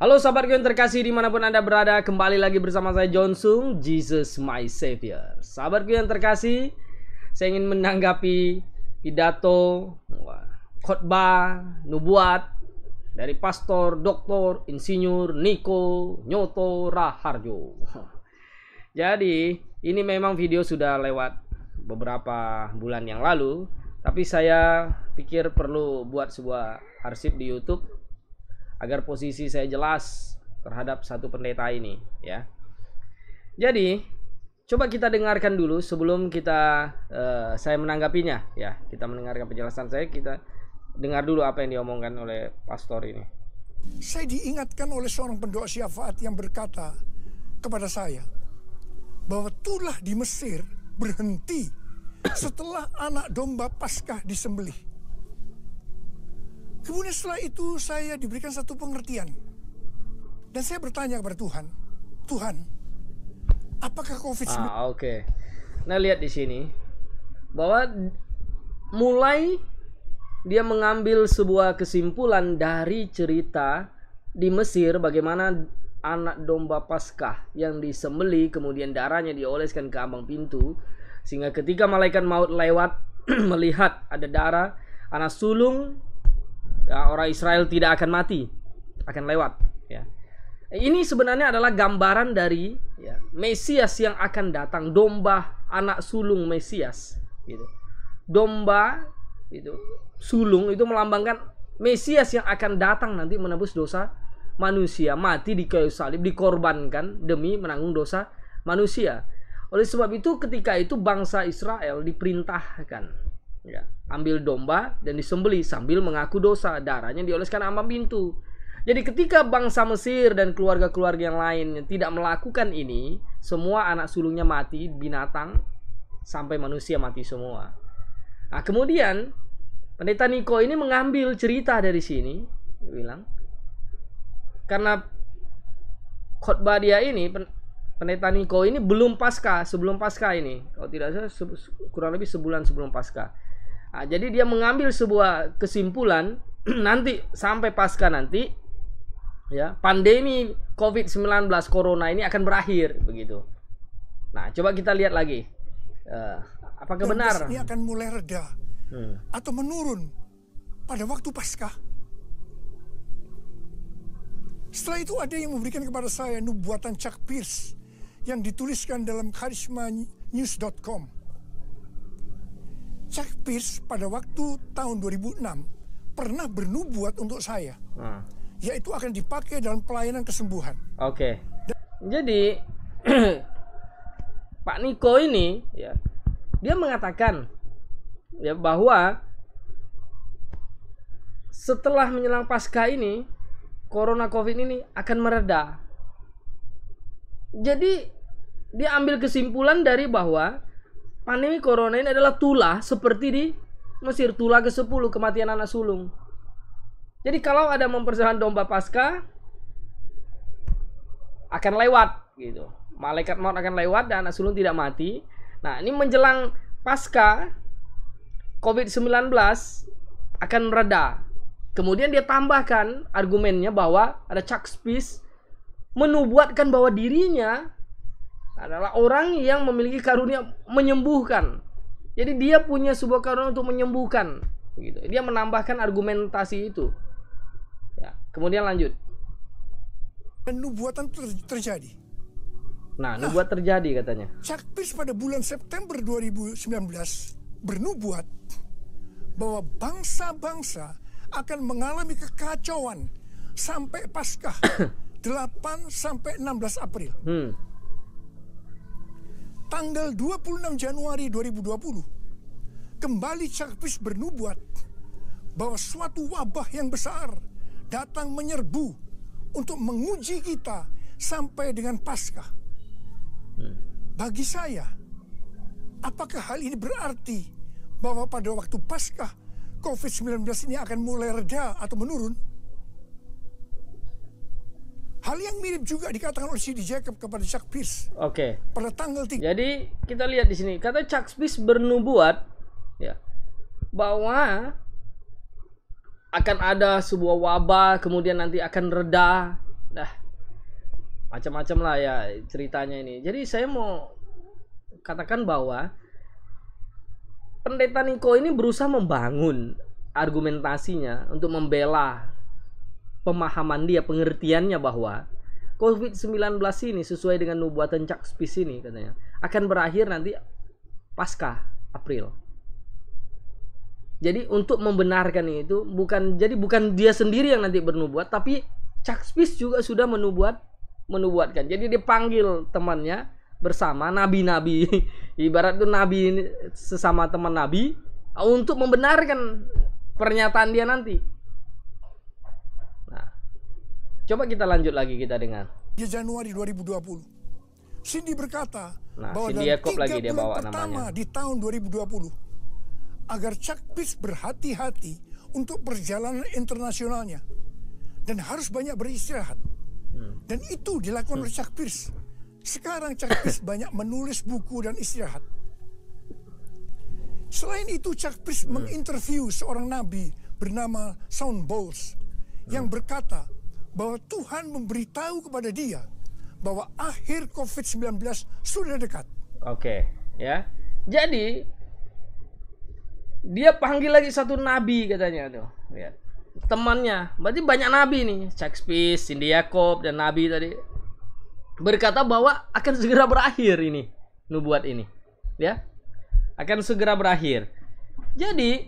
Halo sahabatku yang terkasih dimanapun Anda berada, kembali lagi bersama saya Jonsung, Jesus My Savior. Sahabatku yang terkasih, saya ingin menanggapi pidato, khotbah, nubuat dari Pastor Dr. Insinyur Niko Nyoto Raharjo. Jadi ini memang video sudah lewat beberapa bulan yang lalu, tapi saya pikir perlu buat sebuah arsip di YouTube agar posisi saya jelas terhadap satu pendeta ini, ya. Jadi coba kita dengarkan dulu sebelum kita saya menanggapinya, ya. Kita mendengarkan penjelasan saya, kita dengar dulu apa yang diomongkan oleh pastor ini. Saya diingatkan oleh seorang pendoa syafaat yang berkata kepada saya bahwa tulah di Mesir berhenti setelah anak domba Paskah disembelih. Kemudian setelah itu saya diberikan satu pengertian. Dan saya bertanya kepada Tuhan, Tuhan, apakah COVID-19? Oke. Nah, lihat di sini bahwa mulai dia mengambil sebuah kesimpulan dari cerita di Mesir bagaimana anak domba Paskah yang disembelih kemudian darahnya dioleskan ke ambang pintu, sehingga ketika malaikat maut lewat melihat ada darah, anak sulung, ya, orang Israel tidak akan mati, akan lewat, ya. Ini sebenarnya adalah gambaran dari, ya, Mesias yang akan datang, domba anak sulung Mesias, gitu. Domba itu sulung itu melambangkan Mesias yang akan datang nanti menebus dosa manusia, mati di kayu salib, dikorbankan demi menanggung dosa manusia. Oleh sebab itu ketika itu bangsa Israel diperintahkan, ya, ambil domba dan disembelih sambil mengaku dosa, darahnya dioleskan ambang pintu. Jadi ketika bangsa Mesir dan keluarga-keluarga yang lain tidak melakukan ini, semua anak sulungnya mati, binatang sampai manusia mati semua. Nah, kemudian pendeta Niko ini mengambil cerita dari sini, dia bilang, karena khotbah dia ini, pendeta Niko ini belum Paskah, sebelum Paskah ini, kalau tidak salah kurang lebih sebulan sebelum Paskah. Nah, jadi dia mengambil sebuah kesimpulan nanti sampai Paskah nanti, ya, pandemi COVID-19 Corona ini akan berakhir begitu. Nah, coba kita lihat lagi, apakah benar ini akan mulai reda atau menurun pada waktu Paskah. Setelah itu ada yang memberikan kepada saya nubuatan Chuck Pierce yang dituliskan dalam charismanews.com. Chuck Pierce pada waktu tahun 2006 pernah bernubuat untuk saya, yaitu akan dipakai dalam pelayanan kesembuhan. Oke. Jadi Pak Niko ini, ya, dia mengatakan, ya, bahwa setelah menjelang Paskah ini Corona COVID ini akan mereda. Jadi dia ambil kesimpulan dari bahwa pandemi Corona ini adalah tulah seperti di Mesir, tulah ke-10 kematian anak sulung. Jadi kalau ada mempersembahkan domba Paskah akan lewat, gitu. Malaikat maut akan lewat dan anak sulung tidak mati. Nah, ini menjelang Paskah COVID-19 akan mereda. Kemudian dia tambahkan argumennya bahwa ada Chuck Pierce menubuatkan bahwa dirinya adalah orang yang memiliki karunia menyembuhkan. Jadi dia punya sebuah karunia untuk menyembuhkan, begitu. Dia menambahkan argumentasi itu. Ya, kemudian lanjut. Dan nubuatan terjadi. Nah, nubuat terjadi katanya. Chuck Pierce pada bulan September 2019 bernubuat bahwa bangsa-bangsa akan mengalami kekacauan sampai Paskah 8 sampai 16 April. Tanggal 26 Januari 2020 kembali Chuck Pierce bernubuat bahwa suatu wabah yang besar datang menyerbu untuk menguji kita sampai dengan Paskah. Bagi saya, apakah hal ini berarti bahwa pada waktu Paskah COVID-19 ini akan mulai reda atau menurun? Hal yang mirip juga dikatakan oleh C.D. Jacob kepada Chuck Pierce. Oke. Pada tanggal 3. Jadi kita lihat di sini, kata Chuck Pierce bernubuat, ya, bahwa akan ada sebuah wabah, kemudian nanti akan reda, dah macam-macam lah ya ceritanya ini. Jadi saya mau katakan bahwa Pendeta Niko ini berusaha membangun argumentasinya untuk membela pemahaman dia, pengertiannya bahwa COVID-19 ini sesuai dengan nubuatan Chuck Spies ini katanya akan berakhir nanti pasca April. Jadi untuk membenarkan itu bukan dia sendiri yang nanti bernubuat, tapi Chuck Spies juga sudah menubuatkan. Jadi dia panggil temannya bersama nabi-nabi, ibarat itu nabi ini sesama teman nabi untuk membenarkan pernyataan dia nanti. Nah, coba kita lanjut lagi, kita dengar. Di Januari 2020, Cindy berkata bahwa Cindy dalam 3 lagi dia bulan bawa pertama namanya di tahun 2020, agar Chuck Spies berhati-hati untuk perjalanan internasionalnya dan harus banyak beristirahat. Dan itu dilakukan oleh Chuck Spies. Sekarang Chuck Spies banyak menulis buku dan istirahat. Selain itu, Chuck Spies menginterview seorang nabi bernama Shawn Bolz yang berkata bahwa Tuhan memberitahu kepada dia bahwa akhir COVID-19 sudah dekat. Oke, ya. Jadi dia panggil lagi satu nabi katanya tuh, lihat. Temannya, berarti banyak nabi nih, Chuck Spies, Cindy Yacob dan nabi tadi berkata bahwa akan segera berakhir ini nubuat ini, ya, akan segera berakhir. Jadi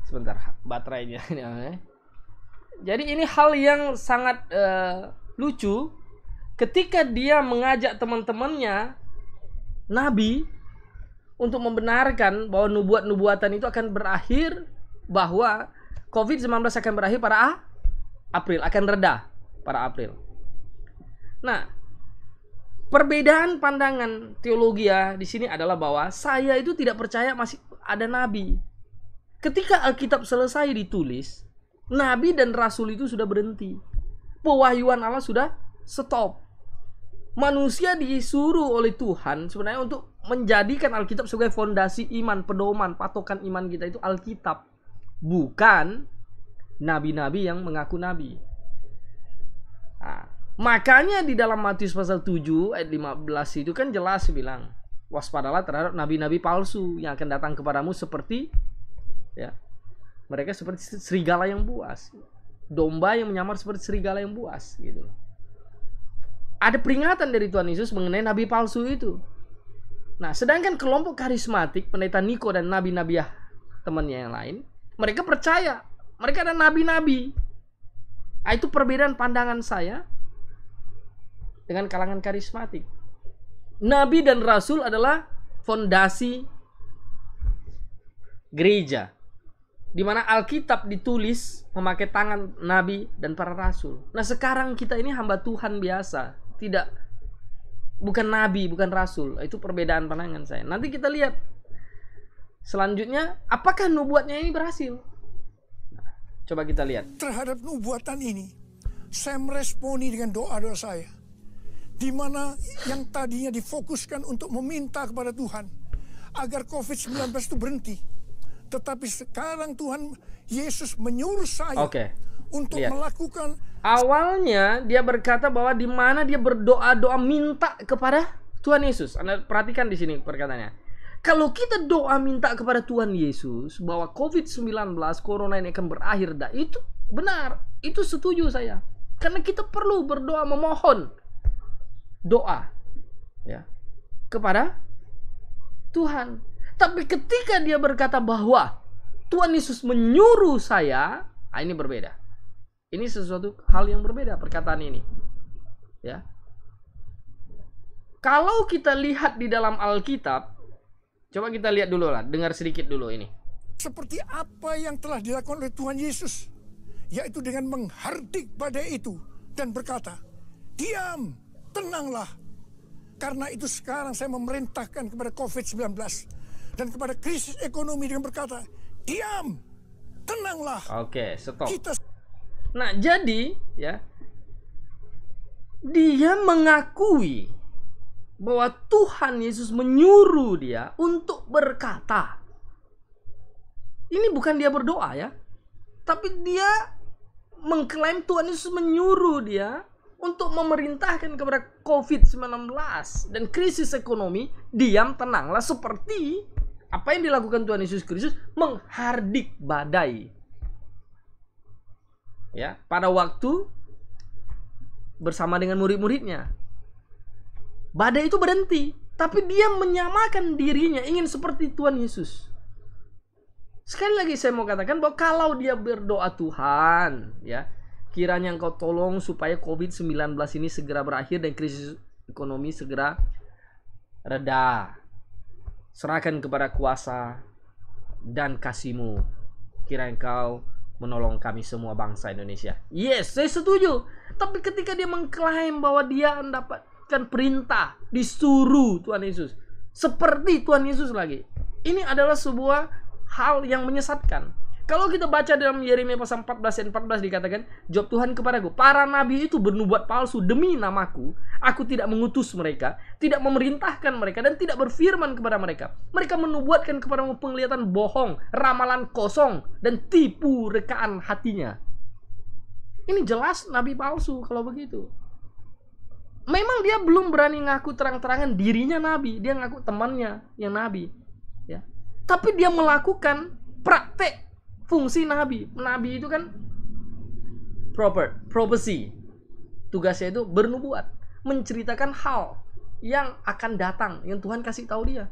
sebentar baterainya ini. Jadi ini hal yang sangat lucu ketika dia mengajak teman-temannya nabi untuk membenarkan bahwa nubuatan itu akan berakhir, bahwa COVID-19 akan berakhir pada April, akan reda pada April. Nah, perbedaan pandangan teologi di sini adalah bahwa saya itu tidak percaya masih ada nabi. Ketika Alkitab selesai ditulis, nabi dan rasul itu sudah berhenti. Pewahyuan Allah sudah stop. Manusia disuruh oleh Tuhan sebenarnya untuk menjadikan Alkitab sebagai fondasi iman, pedoman, patokan iman kita itu Alkitab, bukan nabi-nabi yang mengaku nabi. Nah, makanya di dalam Matius pasal 7 ayat 15 itu kan jelas bilang, waspadalah terhadap nabi-nabi palsu yang akan datang kepadamu seperti, ya, mereka seperti serigala yang buas, domba yang menyamar seperti serigala yang buas gitu. Ada peringatan dari Tuhan Yesus mengenai nabi palsu itu. Nah, sedangkan kelompok karismatik, Pendeta Niko dan nabi-nabi temannya yang lain, mereka percaya mereka ada nabi-nabi. Nah, itu perbedaan pandangan saya dengan kalangan karismatik. Nabi dan rasul adalah fondasi gereja, di mana Alkitab ditulis memakai tangan nabi dan para rasul. Nah, sekarang kita ini hamba Tuhan biasa, bukan nabi, bukan rasul. Itu perbedaan pandangan saya. Nanti kita lihat selanjutnya apakah nubuatnya ini berhasil. Nah, coba kita lihat. Terhadap nubuatan ini, saya meresponi dengan doa-doa saya, di mana yang tadinya difokuskan untuk meminta kepada Tuhan agar COVID-19 itu berhenti, tetapi sekarang Tuhan Yesus menyuruh saya untuk melakukan. Awalnya dia berkata bahwa di mana dia berdoa-doa minta kepada Tuhan Yesus. Anda perhatikan di sini perkataannya. Kalau kita doa minta kepada Tuhan Yesus bahwa COVID-19 corona ini akan berakhir, itu benar. Itu setuju saya. Karena kita perlu berdoa, memohon doa, ya, kepada Tuhan. Tapi ketika dia berkata bahwa Tuhan Yesus menyuruh saya, ini berbeda. Ini sesuatu hal yang berbeda perkataan ini, ya. Kalau kita lihat di dalam Alkitab, coba kita lihat dulu lah, dengar sedikit dulu ini. Seperti apa yang telah dilakukan oleh Tuhan Yesus, yaitu dengan menghardik badai itu dan berkata, diam, tenanglah. Karena itu sekarang saya memerintahkan kepada COVID-19 dan kepada krisis ekonomi dengan berkata, diam, tenanglah. Oke, stop. Nah, jadi, ya, dia mengakui bahwa Tuhan Yesus menyuruh dia untuk berkata. Ini bukan dia berdoa, ya, tapi dia mengklaim Tuhan Yesus menyuruh dia untuk memerintahkan kepada COVID-19 dan krisis ekonomi, diam tenanglah, seperti apa yang dilakukan Tuhan Yesus Kristus, menghardik badai. Ya, pada waktu bersama dengan murid-muridnya, badai itu berhenti, tapi dia menyamakan dirinya ingin seperti Tuhan Yesus. Sekali lagi saya mau katakan bahwa kalau dia berdoa, Tuhan, ya, kiranya Engkau tolong supaya COVID-19 ini segera berakhir dan krisis ekonomi segera reda. Serahkan kepada kuasa dan kasih-Mu. Kiranya Engkau menolong kami semua bangsa Indonesia. Yes, saya setuju. Tapi ketika dia mengklaim bahwa dia mendapatkan perintah, disuruh Tuhan Yesus, seperti Tuhan Yesus lagi, ini adalah sebuah hal yang menyesatkan. Kalau kita baca dalam Yeremia pasal 14 ayat 14 dikatakan, jawab Tuhan kepadaku, para nabi itu bernubuat palsu demi namaku. Aku tidak mengutus mereka, tidak memerintahkan mereka, dan tidak berfirman kepada mereka. Mereka menubuatkan kepadamu penglihatan bohong, ramalan kosong, dan tipu rekaan hatinya. Ini jelas nabi palsu kalau begitu. Memang dia belum berani ngaku terang-terangan dirinya nabi, dia ngaku temannya yang nabi, ya. Tapi dia melakukan praktek fungsi nabi. Nabi itu kan prophecy. Tugasnya itu bernubuat, menceritakan hal yang akan datang, yang Tuhan kasih tahu dia.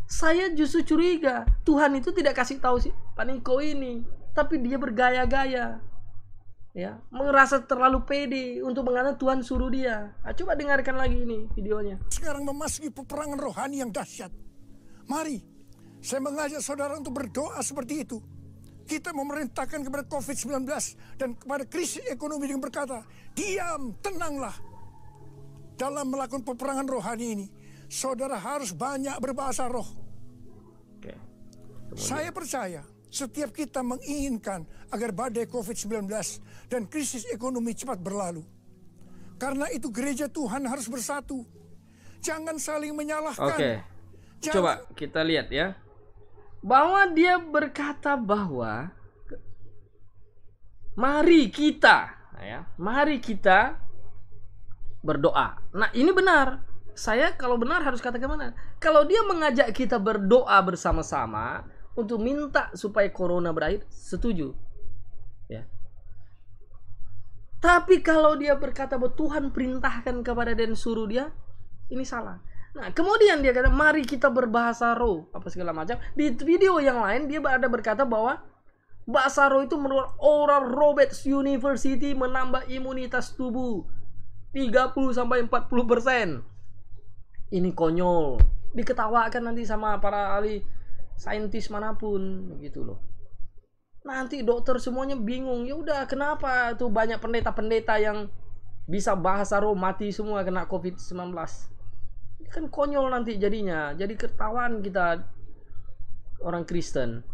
Saya justru curiga Tuhan itu tidak kasih tahu si Pak Niko ini, tapi dia bergaya-gaya, ya, merasa terlalu pede untuk mengatakan Tuhan suruh dia. Nah, coba dengarkan lagi ini videonya. Sekarang memasuki peperangan rohani yang dahsyat. Mari, saya mengajak saudara untuk berdoa seperti itu. Kita memerintahkan kepada COVID-19 dan kepada krisis ekonomi dengan berkata, diam, tenanglah. Dalam melakukan peperangan rohani ini, saudara harus banyak berbahasa roh. Oke. Saya percaya setiap kita menginginkan agar badai COVID-19 dan krisis ekonomi cepat berlalu. Karena itu gereja Tuhan harus bersatu. Jangan saling menyalahkan. Oke. Coba kita lihat ya. Bahwa dia berkata bahwa mari kita, ya, mari kita berdoa. Nah, ini benar. Saya kalau benar harus katakan mana? Kalau dia mengajak kita berdoa bersama-sama untuk minta supaya corona berakhir, setuju. Ya. Tapi kalau dia berkata bahwa Tuhan perintahkan kepada dan suruh dia, ini salah. Nah, kemudian dia kata, mari kita berbahasa roh, apa segala macam. Di video yang lain dia ada berkata bahwa bahasa roh itu menurut Oral Roberts University menambah imunitas tubuh 30-40%. Ini konyol. Diketawakan nanti sama para ahli saintis manapun, begitu loh. Nanti dokter semuanya bingung. Ya udah, kenapa tuh banyak pendeta-pendeta yang bisa bahasa roh mati semua kena COVID-19? Kan konyol nanti jadinya. Jadi ketahuan kita orang Kristen.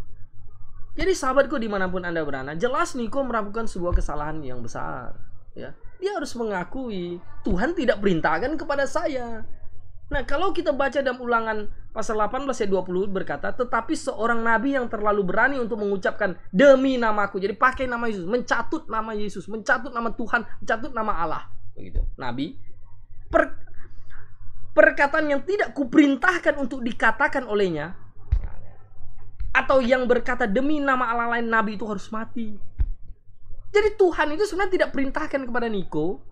Jadi sahabatku dimanapun Anda berada, jelas Niko melakukan sebuah kesalahan yang besar, ya. Dia harus mengakui Tuhan tidak perintahkan kepada saya. Nah, kalau kita baca dalam Ulangan pasal 18 ayat 20 berkata, tetapi seorang nabi yang terlalu berani untuk mengucapkan demi namaku. Jadi pakai nama Yesus, mencatut nama Yesus, mencatut nama Tuhan, mencatut nama Allah, begitu. Nabi perkataan yang tidak kuperintahkan untuk dikatakan olehnya, atau yang berkata demi nama Allah lain, nabi itu harus mati. Jadi Tuhan itu sebenarnya tidak perintahkan kepada Niko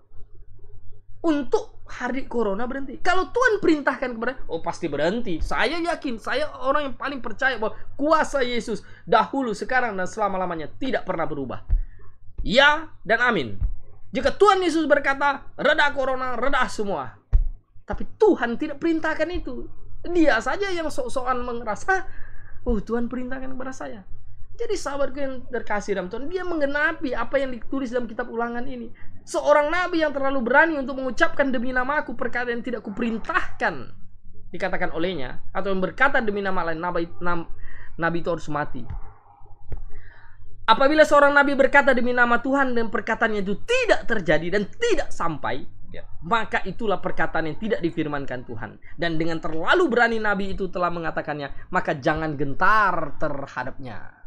untuk hari corona berhenti. Kalau Tuhan perintahkan kepada, oh pasti berhenti. Saya yakin, saya orang yang paling percaya bahwa kuasa Yesus dahulu, sekarang, dan selama-lamanya tidak pernah berubah. Ya dan amin. Jika Tuhan Yesus berkata reda corona, reda semua. Tapi Tuhan tidak perintahkan itu. Dia saja yang sok-sokan merasa, oh Tuhan perintahkan kepada saya. Jadi sahabatku yang terkasih dalam Tuhan, dia menggenapi apa yang ditulis dalam kitab Ulangan ini. Seorang nabi yang terlalu berani untuk mengucapkan demi nama aku perkataan yang tidak kuperintahkan dikatakan olehnya, atau yang berkata demi nama lain, nabi itu harus mati. Apabila seorang nabi berkata demi nama Tuhan dan perkataannya itu tidak terjadi dan tidak sampai, maka itulah perkataan yang tidak difirmankan Tuhan. Dan dengan terlalu berani nabi itu telah mengatakannya, maka jangan gentar terhadapnya.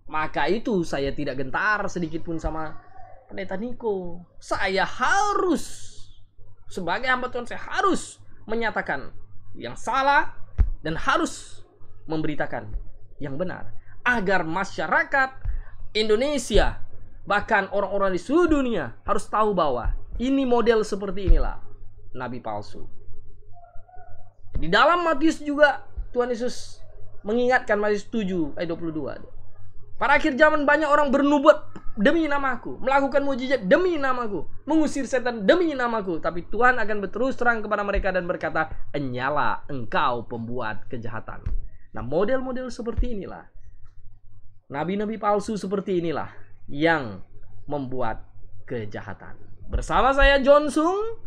Maka itu saya tidak gentar sedikit pun sama Pendeta Niko, saya harus sebagai hamba Tuhan, saya harus menyatakan yang salah dan harus memberitakan yang benar agar masyarakat Indonesia, bahkan orang-orang di seluruh dunia harus tahu bahwa ini model seperti inilah nabi palsu. Di dalam Matius juga Tuhan Yesus mengingatkan, Matius 7 ayat 22. Pada akhir zaman banyak orang bernubuat demi namaku, melakukan mujizat demi namaku, mengusir setan demi namaku. Tapi Tuhan akan berterus terang kepada mereka dan berkata, "Enyalah engkau pembuat kejahatan." Nah, model-model seperti inilah, nabi-nabi palsu seperti inilah yang membuat kejahatan. Bersama saya John Sung.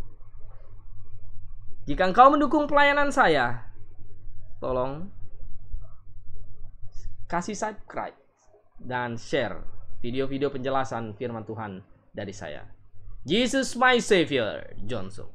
Jika engkau mendukung pelayanan saya, tolong kasih subscribe dan share video-video penjelasan firman Tuhan dari saya. Jesus my Savior, John Sung.